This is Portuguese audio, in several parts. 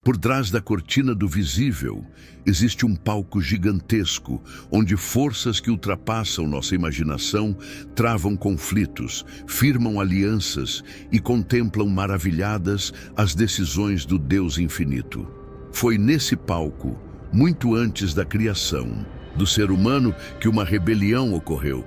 Por trás da cortina do visível, existe um palco gigantesco, onde forças que ultrapassam nossa imaginação travam conflitos, firmam alianças e contemplam maravilhadas as decisões do Deus infinito. Foi nesse palco, muito antes da criação do ser humano, que uma rebelião ocorreu.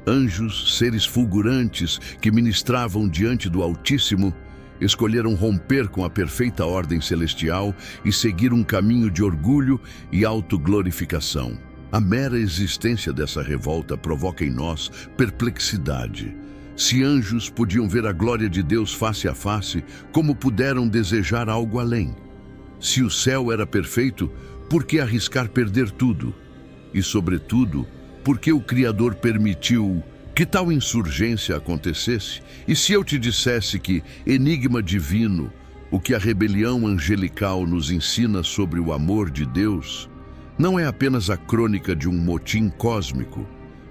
Anjos, seres fulgurantes que ministravam diante do Altíssimo, escolheram romper com a perfeita ordem celestial e seguir um caminho de orgulho e autoglorificação. A mera existência dessa revolta provoca em nós perplexidade. Se anjos podiam ver a glória de Deus face a face, como puderam desejar algo além? Se o céu era perfeito, por que arriscar perder tudo? E, sobretudo, por que o Criador permitiu que tal insurgência acontecesse? E se eu te dissesse que, enigma divino, o que a rebelião angelical nos ensina sobre o amor de Deus, não é apenas a crônica de um motim cósmico,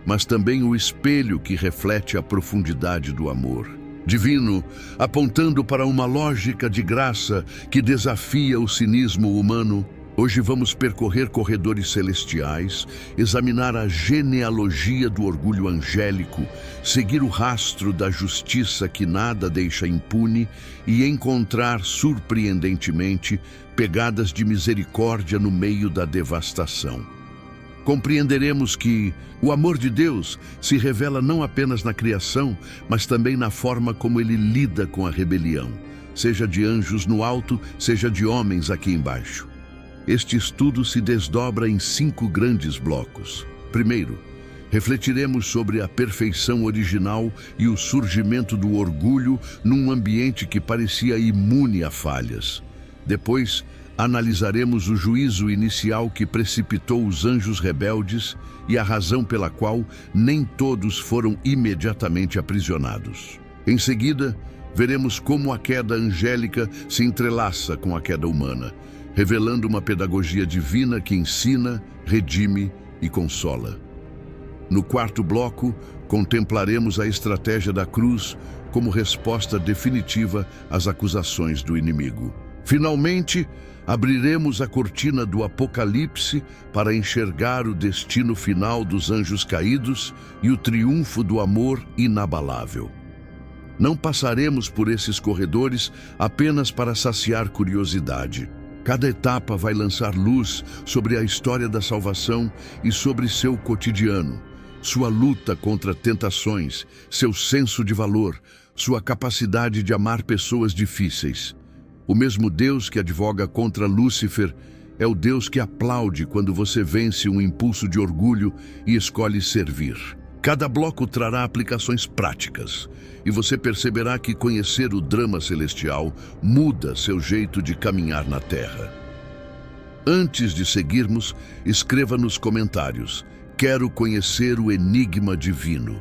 mas também o espelho que reflete a profundidade do amor divino, apontando para uma lógica de graça que desafia o cinismo humano? Hoje vamos percorrer corredores celestiais, examinar a genealogia do orgulho angélico, seguir o rastro da justiça que nada deixa impune e encontrar, surpreendentemente, pegadas de misericórdia no meio da devastação. Compreenderemos que o amor de Deus se revela não apenas na criação, mas também na forma como ele lida com a rebelião, seja de anjos no alto, seja de homens aqui embaixo. Este estudo se desdobra em 5 grandes blocos. Primeiro, refletiremos sobre a perfeição original e o surgimento do orgulho num ambiente que parecia imune a falhas. Depois, analisaremos o juízo inicial que precipitou os anjos rebeldes e a razão pela qual nem todos foram imediatamente aprisionados. Em seguida, veremos como a queda angélica se entrelaça com a queda humana, revelando uma pedagogia divina que ensina, redime e consola. No quarto bloco, contemplaremos a estratégia da cruz como resposta definitiva às acusações do inimigo. Finalmente, abriremos a cortina do Apocalipse para enxergar o destino final dos anjos caídos e o triunfo do amor inabalável. Não passaremos por esses corredores apenas para saciar curiosidade. Cada etapa vai lançar luz sobre a história da salvação e sobre seu cotidiano, sua luta contra tentações, seu senso de valor, sua capacidade de amar pessoas difíceis. O mesmo Deus que advoga contra Lúcifer é o Deus que aplaude quando você vence um impulso de orgulho e escolhe servir. Cada bloco trará aplicações práticas, e você perceberá que conhecer o drama celestial muda seu jeito de caminhar na Terra. Antes de seguirmos, escreva nos comentários: quero conhecer o enigma divino.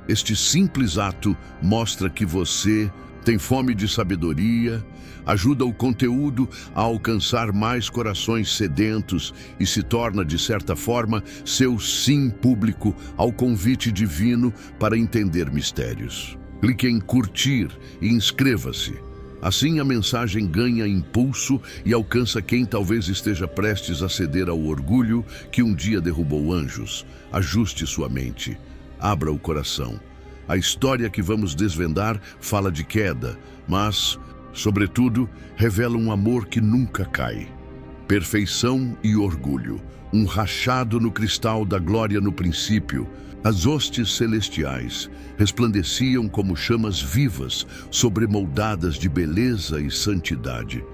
Este simples ato mostra que você tem fome de sabedoria, ajuda o conteúdo a alcançar mais corações sedentos e se torna, de certa forma, seu sim público ao convite divino para entender mistérios. Clique em curtir e inscreva-se. Assim a mensagem ganha impulso e alcança quem talvez esteja prestes a ceder ao orgulho que um dia derrubou anjos. Ajuste sua mente. Abra o coração. A história que vamos desvendar fala de queda, mas, sobretudo, revela um amor que nunca cai. Perfeição e orgulho, um rachado no cristal da glória no princípio. As hostes celestiais resplandeciam como chamas vivas, sobremoldadas de beleza e santidade.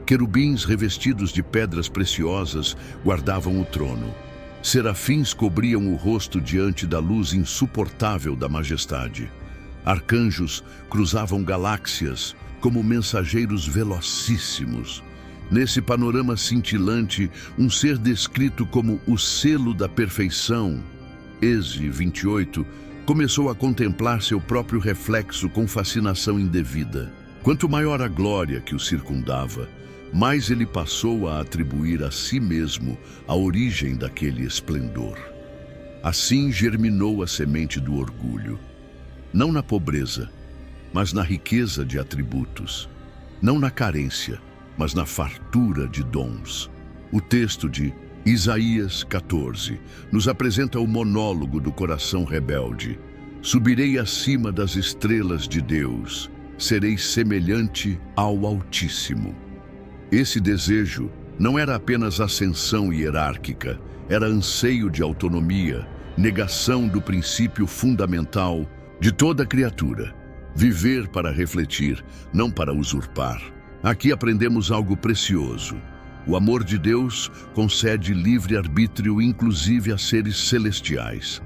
Querubins revestidos de pedras preciosas guardavam o trono. Serafins cobriam o rosto diante da luz insuportável da majestade. Arcanjos cruzavam galáxias como mensageiros velocíssimos. Nesse panorama cintilante, um ser descrito como o selo da perfeição, Êxodo 28, começou a contemplar seu próprio reflexo com fascinação indevida. Quanto maior a glória que o circundava, mais ele passou a atribuir a si mesmo a origem daquele esplendor. Assim germinou a semente do orgulho, não na pobreza, mas na riqueza de atributos, não na carência, mas na fartura de dons. O texto de Isaías 14 nos apresenta o monólogo do coração rebelde. Subirei acima das estrelas de Deus, serei semelhante ao Altíssimo. Esse desejo não era apenas ascensão hierárquica, era anseio de autonomia, negação do princípio fundamental de toda criatura. Viver para refletir, não para usurpar. Aqui aprendemos algo precioso. O amor de Deus concede livre-arbítrio inclusive a seres celestiais.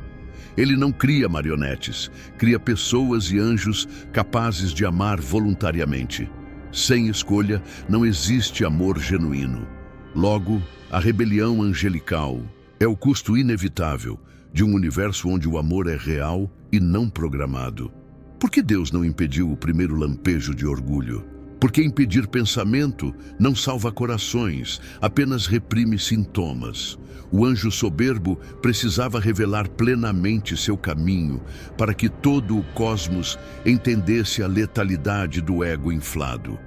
Ele não cria marionetes, cria pessoas e anjos capazes de amar voluntariamente. Sem escolha, não existe amor genuíno. Logo, a rebelião angelical é o custo inevitável de um universo onde o amor é real e não programado. Por que Deus não impediu o primeiro lampejo de orgulho? Porque impedir pensamento não salva corações, apenas reprime sintomas. O anjo soberbo precisava revelar plenamente seu caminho para que todo o cosmos entendesse a letalidade do ego inflado.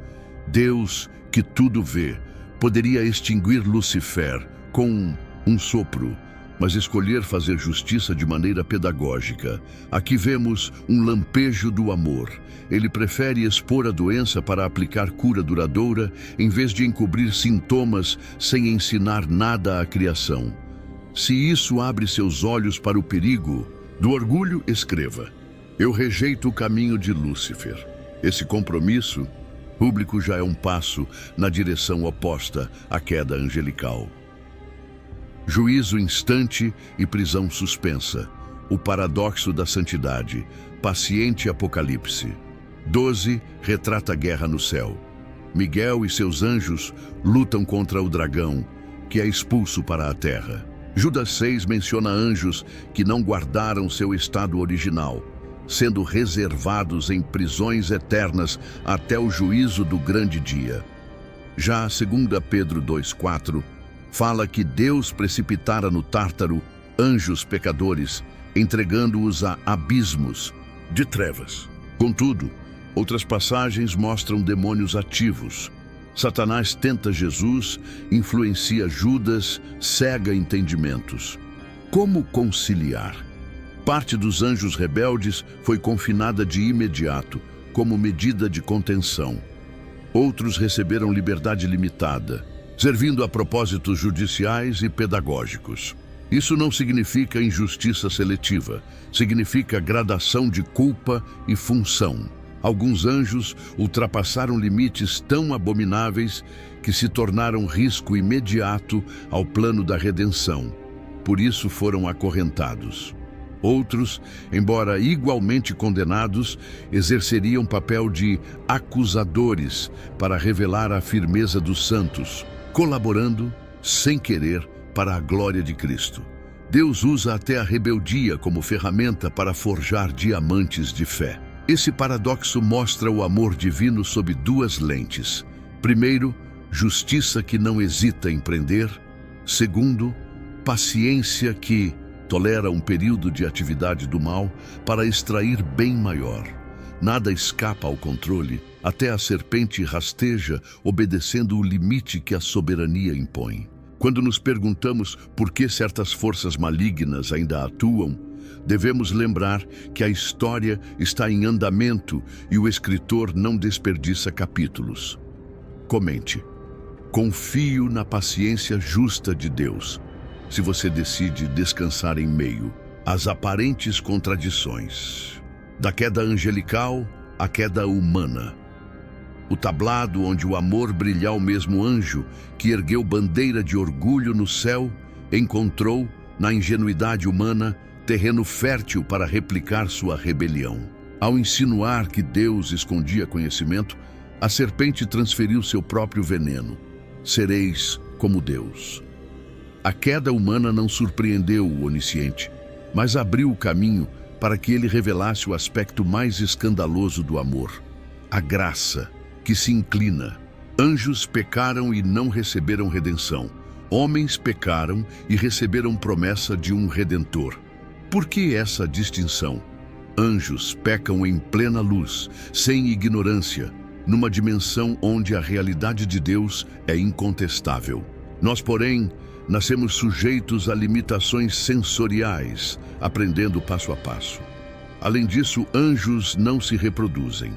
Deus, que tudo vê, poderia extinguir Lucifer com um sopro, mas escolher fazer justiça de maneira pedagógica. Aqui vemos um lampejo do amor. Ele prefere expor a doença para aplicar cura duradoura, em vez de encobrir sintomas sem ensinar nada à criação. Se isso abre seus olhos para o perigo do orgulho, escreva: eu rejeito o caminho de Lúcifer. Esse compromisso público já é um passo na direção oposta à queda angelical. Juízo instante e prisão suspensa. O paradoxo da santidade. Paciente apocalipse. 12 retrata a guerra no céu. Miguel e seus anjos lutam contra o dragão, que é expulso para a terra. Judas 6 menciona anjos que não guardaram seu estado original, sendo reservados em prisões eternas até o juízo do grande dia. Já a 2 Pedro 2,4 fala que Deus precipitara no Tártaro anjos pecadores, entregando-os a abismos de trevas. Contudo, outras passagens mostram demônios ativos. Satanás tenta Jesus, influencia Judas, cega entendimentos. Como conciliar? Parte dos anjos rebeldes foi confinada de imediato, como medida de contenção. Outros receberam liberdade limitada, servindo a propósitos judiciais e pedagógicos. Isso não significa injustiça seletiva, significa gradação de culpa e função. Alguns anjos ultrapassaram limites tão abomináveis que se tornaram risco imediato ao plano da redenção. Por isso foram acorrentados. Outros, embora igualmente condenados, exerceriam papel de acusadores para revelar a firmeza dos santos, colaborando, sem querer, para a glória de Cristo. Deus usa até a rebeldia como ferramenta para forjar diamantes de fé. Esse paradoxo mostra o amor divino sob duas lentes. Primeiro, justiça que não hesita em prender. Segundo, paciência que tolera um período de atividade do mal para extrair bem maior. Nada escapa ao controle, até a serpente rasteja, obedecendo o limite que a soberania impõe. Quando nos perguntamos por que certas forças malignas ainda atuam, devemos lembrar que a história está em andamento e o escritor não desperdiça capítulos. Comente: confio na paciência justa de Deus, se você decide descansar em meio às aparentes contradições. Da queda angelical à queda humana. O tablado onde o amor brilhar o mesmo anjo que ergueu bandeira de orgulho no céu, encontrou, na ingenuidade humana, terreno fértil para replicar sua rebelião. Ao insinuar que Deus escondia conhecimento, a serpente transferiu seu próprio veneno. Sereis como Deus. A queda humana não surpreendeu o onisciente, mas abriu o caminho para que ele revelasse o aspecto mais escandaloso do amor, a graça que se inclina. Anjos pecaram e não receberam redenção. Homens pecaram e receberam promessa de um redentor. Por que essa distinção? Anjos pecam em plena luz, sem ignorância. numa dimensão onde a realidade de Deus é incontestável. Nós, porém, nascemos sujeitos a limitações sensoriais, aprendendo passo a passo. Além disso, anjos não se reproduzem.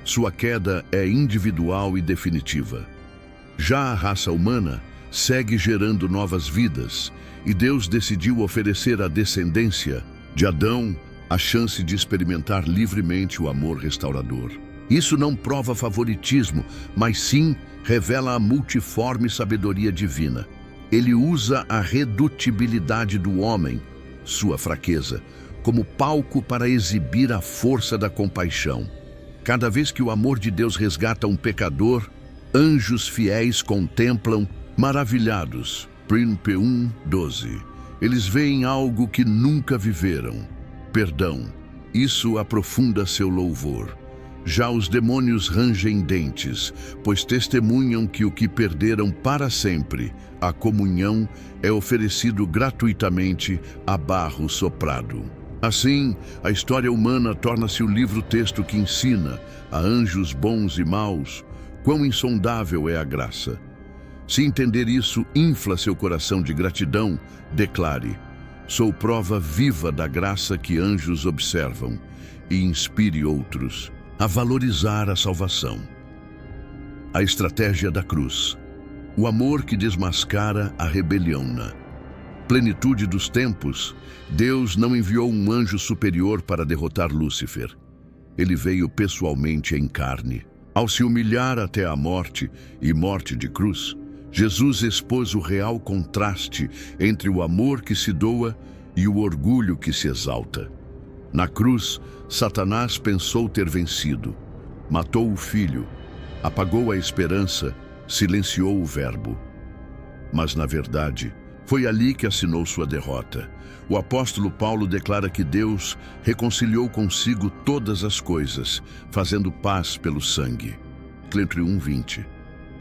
Sua queda é individual e definitiva. Já a raça humana segue gerando novas vidas, e Deus decidiu oferecer à descendência de Adão a chance de experimentar livremente o amor restaurador. Isso não prova favoritismo, mas sim revela a multiforme sabedoria divina. Ele usa a redutibilidade do homem, sua fraqueza, como palco para exibir a força da compaixão. Cada vez que o amor de Deus resgata um pecador, anjos fiéis contemplam, maravilhados. Príncipe 1:12. Eles veem algo que nunca viveram: perdão. Isso aprofunda seu louvor. Já os demônios rangem dentes, pois testemunham que o que perderam para sempre, a comunhão, é oferecido gratuitamente a barro soprado. Assim, a história humana torna-se o livro-texto que ensina a anjos bons e maus quão insondável é a graça. Se entender isso infla seu coração de gratidão, declare: sou prova viva da graça que anjos observam, e inspire outros a valorizar a salvação. A estratégia da cruz. O amor que desmascara a rebelião. Na plenitude dos tempos, Deus não enviou um anjo superior para derrotar Lúcifer. Ele veio pessoalmente em carne. Ao se humilhar até a morte, e morte de cruz, Jesus expôs o real contraste entre o amor que se doa e o orgulho que se exalta. Na cruz, Satanás pensou ter vencido. Matou o Filho, apagou a esperança, silenciou o Verbo. Mas, na verdade, foi ali que assinou sua derrota. O apóstolo Paulo declara que Deus reconciliou consigo todas as coisas, fazendo paz pelo sangue. Clentre 1:20.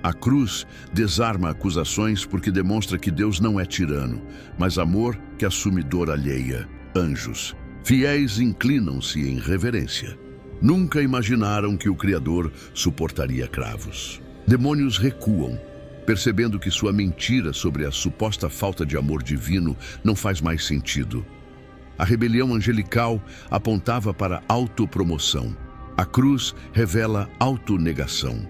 A cruz desarma acusações porque demonstra que Deus não é tirano, mas amor que assume dor alheia. Anjos fiéis inclinam-se em reverência. Nunca imaginaram que o Criador suportaria cravos. Demônios recuam, percebendo que sua mentira sobre a suposta falta de amor divino não faz mais sentido. A rebelião angelical apontava para autopromoção. A cruz revela autonegação.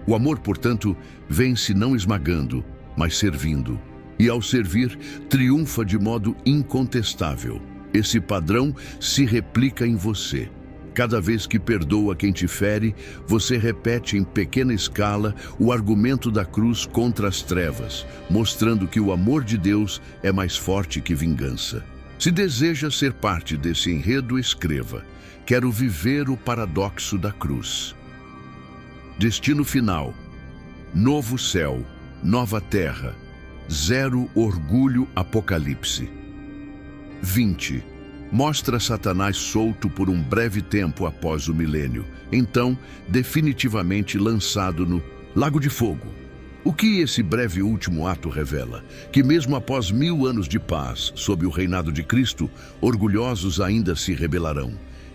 O amor, portanto, vence não esmagando, mas servindo. E ao servir, triunfa de modo incontestável. Esse padrão se replica em você. Cada vez que perdoa quem te fere, você repete em pequena escala o argumento da cruz contra as trevas, mostrando que o amor de Deus é mais forte que vingança. Se deseja ser parte desse enredo, escreva: quero viver o paradoxo da cruz. Destino final: novo céu, nova terra, zero orgulho. Apocalipse 20. Mostra Satanás solto por um breve tempo após o milênio, então definitivamente lançado no lago de fogo. O que esse breve último ato revela? Que mesmo após 1000 anos de paz, sob o reinado de Cristo, orgulhosos ainda se rebelarão.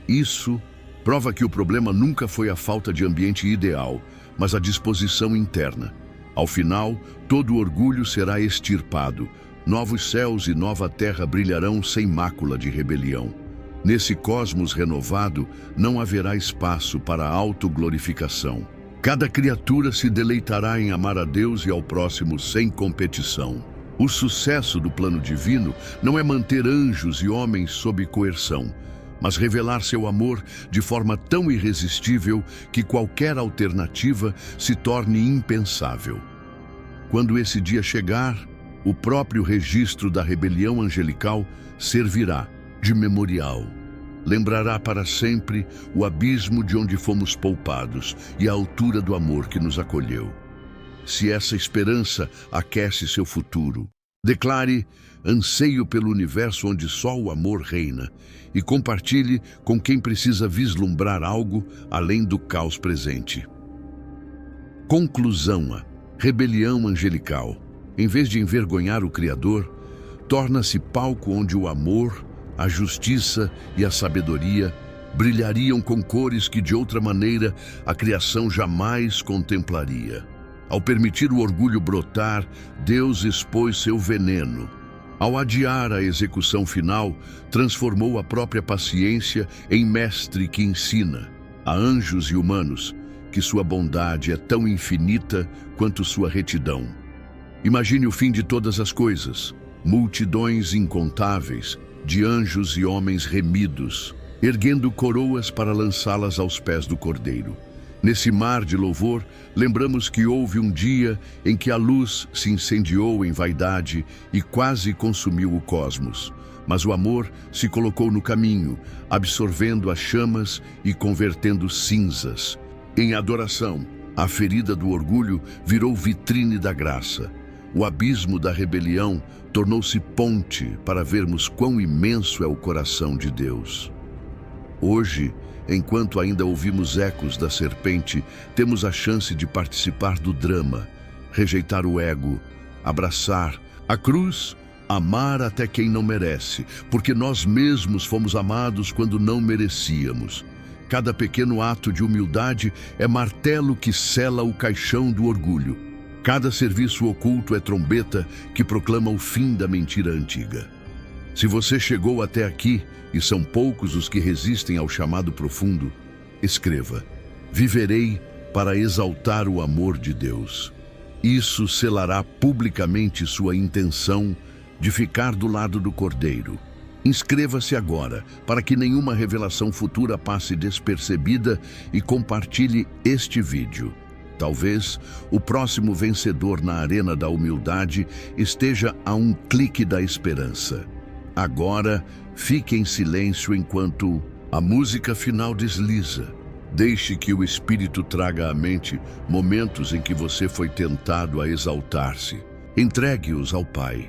Isso prova que o problema nunca foi a falta de ambiente ideal, mas a disposição interna. Ao final, todo orgulho será extirpado. Novos céus e nova terra brilharão sem mácula de rebelião. Nesse cosmos renovado, não haverá espaço para a autoglorificação. Cada criatura se deleitará em amar a Deus e ao próximo sem competição. O sucesso do plano divino não é manter anjos e homens sob coerção, mas revelar seu amor de forma tão irresistível que qualquer alternativa se torne impensável. Quando esse dia chegar, o próprio registro da rebelião angelical servirá de memorial. Lembrará para sempre o abismo de onde fomos poupados e a altura do amor que nos acolheu. Se essa esperança aquece seu futuro, declare: anseio pelo universo onde só o amor reina, e compartilhe com quem precisa vislumbrar algo além do caos presente. Conclusão: a rebelião angelical, em vez de envergonhar o Criador, torna-se palco onde o amor, a justiça e a sabedoria brilhariam com cores que de outra maneira a criação jamais contemplaria. Ao permitir o orgulho brotar, Deus expôs seu veneno. Ao adiar a execução final, transformou a própria paciência em mestre que ensina a anjos e humanos que sua bondade é tão infinita quanto sua retidão. Imagine o fim de todas as coisas, multidões incontáveis de anjos e homens remidos, erguendo coroas para lançá-las aos pés do Cordeiro. Nesse mar de louvor, lembramos que houve um dia em que a luz se incendiou em vaidade e quase consumiu o cosmos. Mas o amor se colocou no caminho, absorvendo as chamas e convertendo cinzas. Em adoração, a ferida do orgulho virou vitrine da graça. O abismo da rebelião tornou-se ponte para vermos quão imenso é o coração de Deus. Hoje, enquanto ainda ouvimos ecos da serpente, temos a chance de participar do drama, rejeitar o ego, abraçar a cruz, amar até quem não merece, porque nós mesmos fomos amados quando não merecíamos. Cada pequeno ato de humildade é martelo que sela o caixão do orgulho. Cada serviço oculto é trombeta que proclama o fim da mentira antiga. Se você chegou até aqui, e são poucos os que resistem ao chamado profundo, escreva: viverei para exaltar o amor de Deus. Isso selará publicamente sua intenção de ficar do lado do Cordeiro. Inscreva-se agora, para que nenhuma revelação futura passe despercebida, e compartilhe este vídeo. Talvez o próximo vencedor na arena da humildade esteja a um clique da esperança. Agora, fique em silêncio enquanto a música final desliza. Deixe que o Espírito traga à mente momentos em que você foi tentado a exaltar-se. Entregue-os ao Pai.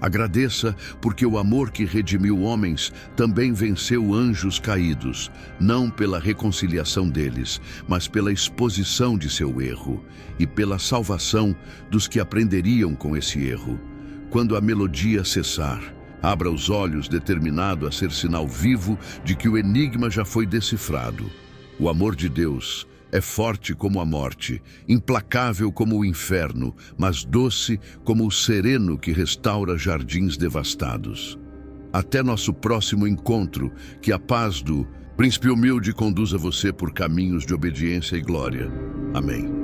Agradeça, porque o amor que redimiu homens também venceu anjos caídos, não pela reconciliação deles, mas pela exposição de seu erro e pela salvação dos que aprenderiam com esse erro. Quando a melodia cessar, abra os olhos determinado a ser sinal vivo de que o enigma já foi decifrado. O amor de Deus é forte como a morte, implacável como o inferno, mas doce como o sereno que restaura jardins devastados. Até nosso próximo encontro, que a paz do Príncipe Humilde conduza você por caminhos de obediência e glória. Amém.